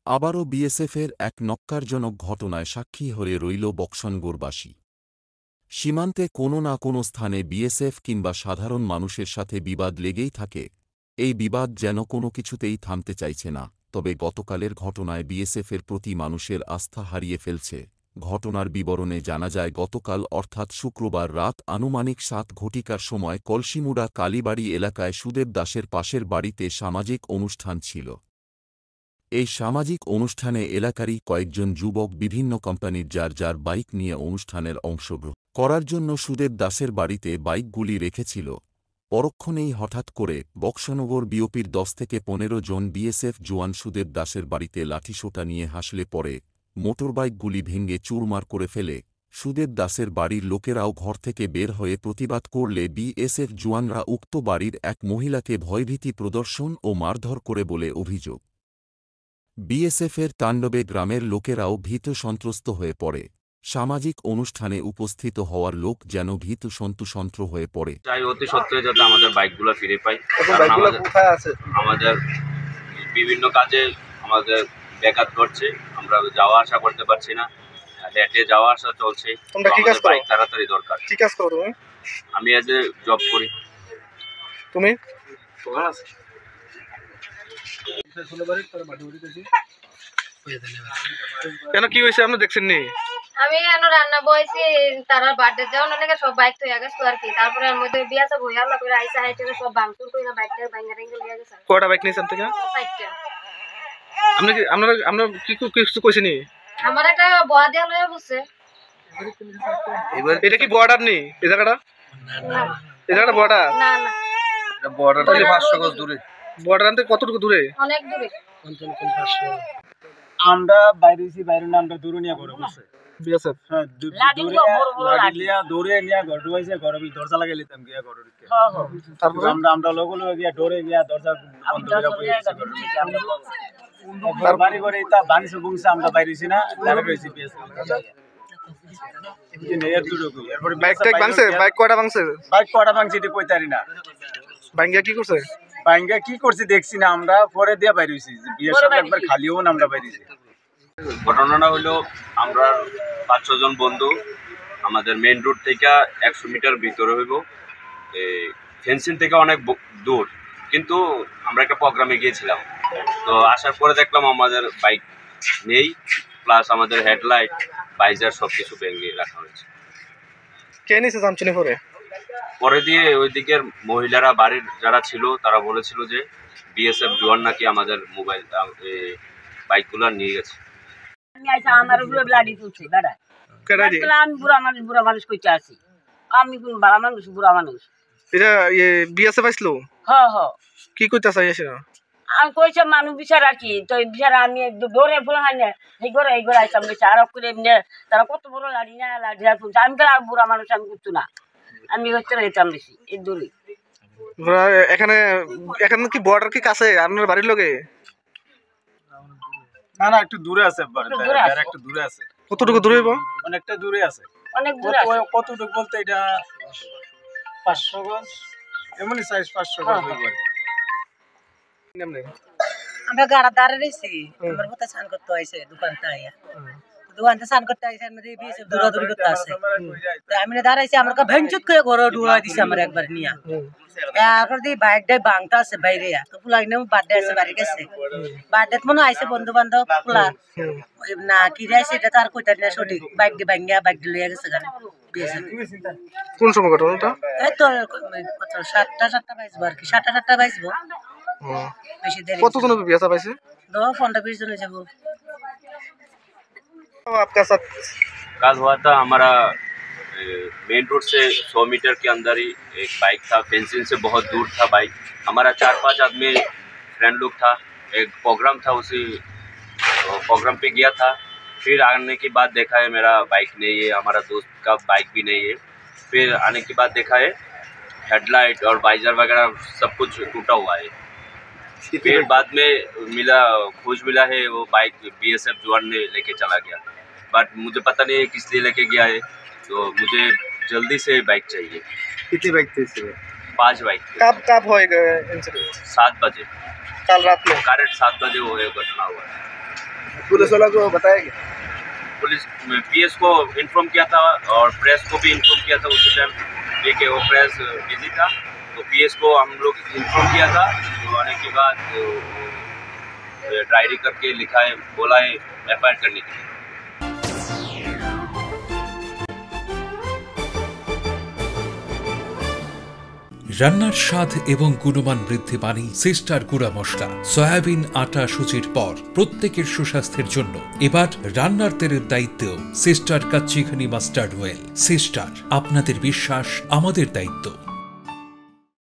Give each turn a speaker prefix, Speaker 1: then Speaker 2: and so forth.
Speaker 1: আবারও বিএসএফের এক ন্যক্কারজনক ঘটনায় সাক্ষী হয়ে রইল বক্সনগরবাসী। সীমান্তে কোনো না কোনো স্থানে বিএসএফ কিংবা সাধারণ মানুষের সাথে বিবাদ লেগেই থাকে। এই বিবাদ যেন কোনো কিছুতেই থামতে চাইছে না। তবে গতকালের ঘটনায় বিএসএফের প্রতি মানুষের আস্থা হারিয়ে ফেলছে। ঘটনার বিবরণে জানা যায়, গতকাল অর্থাৎ শুক্রবার রাত আনুমানিক 7 ঘটিকার সময় কলসিমুড়া কালীবাড়ি এলাকায় সুদেব দাসের পাশের বাড়িতে সামাজিক অনুষ্ঠান ছিল। এই সামাজিক অনুষ্ঠানে এলাকারই কয়েকজন যুবক বিভিন্ন কোম্পানির যার যার বাইক নিয়ে অনুষ্ঠানের অংশগ্রহণ করার জন্য সুদেব দাসের বাড়িতে বাইকগুলি রেখেছিল। পরক্ষণেই হঠাৎ করে বক্সনগর বিওপির 10 থেকে 15 জন বিএসএফ জওয়ান সুদেব দাসের বাড়িতে লাঠিসোঁটা নিয়ে হাসলে পরে মোটরবাইকগুলি ভেঙে চুরমার করে ফেলে। সুদেব দাসের বাড়ির লোকেরাও ঘর থেকে বের হয়ে প্রতিবাদ করলে বিএসএফ জওয়ানরা উক্ত বাড়ির এক মহিলাকে ভয়ভীতি প্রদর্শন ও মারধর করে বলে অভিযোগ। বিএসএফের তাণ্ডবে গ্রামের লোকেরাও ভীত সন্ত্রস্ত হয়ে পড়ে। সামাজিক অনুষ্ঠানে উপস্থিত হওয়ার লোক যেন ভীত সন্ত্রস্ত হয়ে পড়ে।
Speaker 2: চাই অতি সত্ত্বর যাতে আমাদের বাইকগুলো ফিরে পাই। আমাদের বিভিন্ন কাজে আমাদের ব্যাঘাত ঘটছে, আমরা যাওয়া আসা করতে পারছি না, হেঁটে যাওয়া আসা চলছে। বাইক তাড়াতাড়ি দরকার।
Speaker 3: কি কাজ করো তুমি?
Speaker 2: আমি এজ এ জব করি।
Speaker 3: তুমি? কেন কি হয়েছে আপনি দেখছেন নি?
Speaker 4: আমি এনো রান্না বইছি, তারা বার্থডে যাও না লাগে সব বাইক তো আগাছ তো আর কি। তারপরে এর মধ্যে বিয়া সব হইয়া না করে আইসা হাইটে সব ভাঙচুর কইরা বাইকটা ভাঙা রেঙ্গে লিয়া গেছে।
Speaker 3: কয়টা বাইক নিছেন থেকে?
Speaker 4: 5টা।
Speaker 3: আমরা কি কিছু কইছিনি?
Speaker 4: আমার একটা বড় দেয়া লয়া বসে।
Speaker 3: এটা কি বর্ডার নি এই জায়গাটা?
Speaker 4: না
Speaker 3: এই জায়গাটা বর্ডার
Speaker 4: না না,
Speaker 3: এটা বর্ডার থেকে 500 গজ দূরে। বর্ডার থেকে কতটুকু দূরে?
Speaker 4: অনেক দূরে।
Speaker 5: আমরা বাইরেছি, বাইরে না আমরা দূরে নিয়ে ঘরে বসে
Speaker 3: বিএসএফ
Speaker 5: হ্যাঁ দূরে নিয়ে ঘর ঢুকাইছে। ঘরে দরজা লাগাই লিতাম গিয়া ঘরে ঢুকে। তারপর আমরা লোকগুলো গিয়া ডরে গিয়া দরজা বন্ধ করে বসে একবার বাড়ি করে তা বানিসে বংশে আমরা বাইরেছি না, দাঁড়া রইছি বিএসএফ ইঞ্জিন এর দূরে কই। এরপর
Speaker 3: বাইক টেক ভাঙছে? বাইক কয়টা ভাঙছে?
Speaker 5: বাইক কয়টা ভাঙছে এটা কইতারি না।
Speaker 3: ভাঙ্গিয়া কি করছে?
Speaker 5: ভাঙ্গা কি করছে দেখছি না, আমরা পরে দিয়া বাইরেছি। বিএসএফ একবার খালিও না আমরা বাইরেছি।
Speaker 2: ঘটনাটা হলো, আমরা 5-6 জন বন্ধু আমাদের মেইন রোড থেকে 100 মিটার ভিতরে হইব, ফেন্সিং থেকে অনেক দূর, কিন্তু আমরা একটা প্রোগ্রামে গিয়েছিলাম। তো আসার পরে দেখলাম আমাদের বাইক নেই, প্লাস আমাদের হেডলাইট বাইজার সব কিছু ভেঙে রাখা হয়েছে।
Speaker 3: কে নিছে জানছনি পরে?
Speaker 2: পরে দিয়ে ওই দিকের মহিলারা, বাড়ির যারা ছিল তারা বলেছিল যে বিএসএফ জওয়ান নাকি আমাদের মোবাইল বাইকগুলো নিয়ে গেছে।
Speaker 6: আমার উপরে ব্লাডি তুলছে বেড়ায়। আমি বুড়া মানুষ কইতে আছি, আমি কোন ভালো মানুষ? বুড়া মানুষ।
Speaker 3: এটা বিএসএফ আইছিল?
Speaker 6: হ্যাঁ হ্যাঁ।
Speaker 3: কি কইতে চাইছে?
Speaker 6: আমি কইছে মানুষ বিচার আর কি, তো বিচার আমি দৌড়ে ফুল হাই না এই ঘরে আইসাম বেশি আর করে এমনি তারা কত বড় লাড়ি না লাড়ি তুলছে। আমি তো আর বুড়া মানুষ, আমি করতো না, আমি হচ্ছে যেতাম বেশি এই দূরে।
Speaker 3: এখানে কি বর্ডার কি কাছে আপনার বাড়ির লগে?
Speaker 5: না না, একটু দূরে আছে, একটু দূরে আছে।
Speaker 3: কতটুকু দূরে হইব?
Speaker 5: অনেকটা দূরে আছে।
Speaker 6: অনেক দূরে আছে।
Speaker 5: কতটুকু বলতে এটা 500 গজ, এমনই সাইজ 500 গজ হইব।
Speaker 7: আমরা গাড়া দাঁড়ে রয়েছি, আমার কোথায় স্নান করতে হয়েছে দোকানটা আইয়া, দোকানটা স্নান করতে আইসে মধ্যে বিএসএফ দৌড়াদৌড়ি করতে আসে। আমি দাঁড়াইছি, আমার ভেঞ্চুত করে ঘরে ঢুয়া দিছে আমার একবার নিয়া। এরপর দিয়ে বাইকটাই ভাঙটা আছে বাইরে, তো ফুলাই নেও বার্থডে আছে বাড়ি গেছে। বার্থডে মনে আইসে বন্ধু বান্ধব ফুলা না কি আইসে এটা তো আর কইতারি না সঠিক। বাইক দিয়ে ভাঙ্গা বাইক দিয়ে লিয়ে গেছে গাড়ি বিএসএফ।
Speaker 3: কোন সময় ঘটনাটা?
Speaker 7: এই তো 7টা বাজবো আর কি, 7টা বাজবো। বেশি দেরি।
Speaker 3: কতজন বিএসএফ আইছে?
Speaker 7: 15-20 জন যাবো।
Speaker 3: आपका साथ
Speaker 2: कल हुआ था, हमारा मेन रोड से 100 मीटर के अंदर ही एक बाइक था, फेंसिंग से बहुत दूर था बाइक। हमारा 4-5 आदमी फ्रेंड लोग था, एक प्रोग्राम था, उसी प्रोग्राम पे गया था। फिर आने के बाद देखा है मेरा बाइक नहीं है, हमारा दोस्त का बाइक भी नहीं है। फिर आने के बाद देखा है हेडलाइट और वाइजर वगैरह सब कुछ टूटा हुआ है। फिर बाद में खोज मिला है वो बाइक बीएसएफ जवान ने लेके चला गया, बट मुझे पता नहीं है किस लिए लेके गया है। तो मुझे जल्दी से बाइक चाहिए।
Speaker 3: कितनी बाइक थी इसमें?
Speaker 2: 5 बाइक।
Speaker 3: कब होएगा इंसिडेंट?
Speaker 2: 7 बजे
Speaker 3: कल रात में?
Speaker 2: करेक्ट 7 बजे वो घटना हुआ।
Speaker 3: पुलिस वाला को बताया क्या?
Speaker 2: पुलिस पीएस को इन्फॉर्म किया था और प्रेस को भी इन्फॉर्म किया था उसी टाइम, लेकिन वो प्रेस बिजी था, तो पीएस को हम लोग इन्फॉर्म किया था। तो आने के बाद डायरी करके लिखा है, बोला है एफआईआर करने के लिए।
Speaker 8: রান্নার স্বাদ এবং গুণমান বৃদ্ধি পানি সিস্টার গুঁড়া মশলা সয়াবিন আটা সুজির পর প্রত্যেকের সুস্বাস্থ্যের জন্য এবার রান্নার তেলের দায়িত্বেও sister kachi ghani mustard oil. Sister, আপনাদের বিশ্বাস আমাদের দায়িত্ব।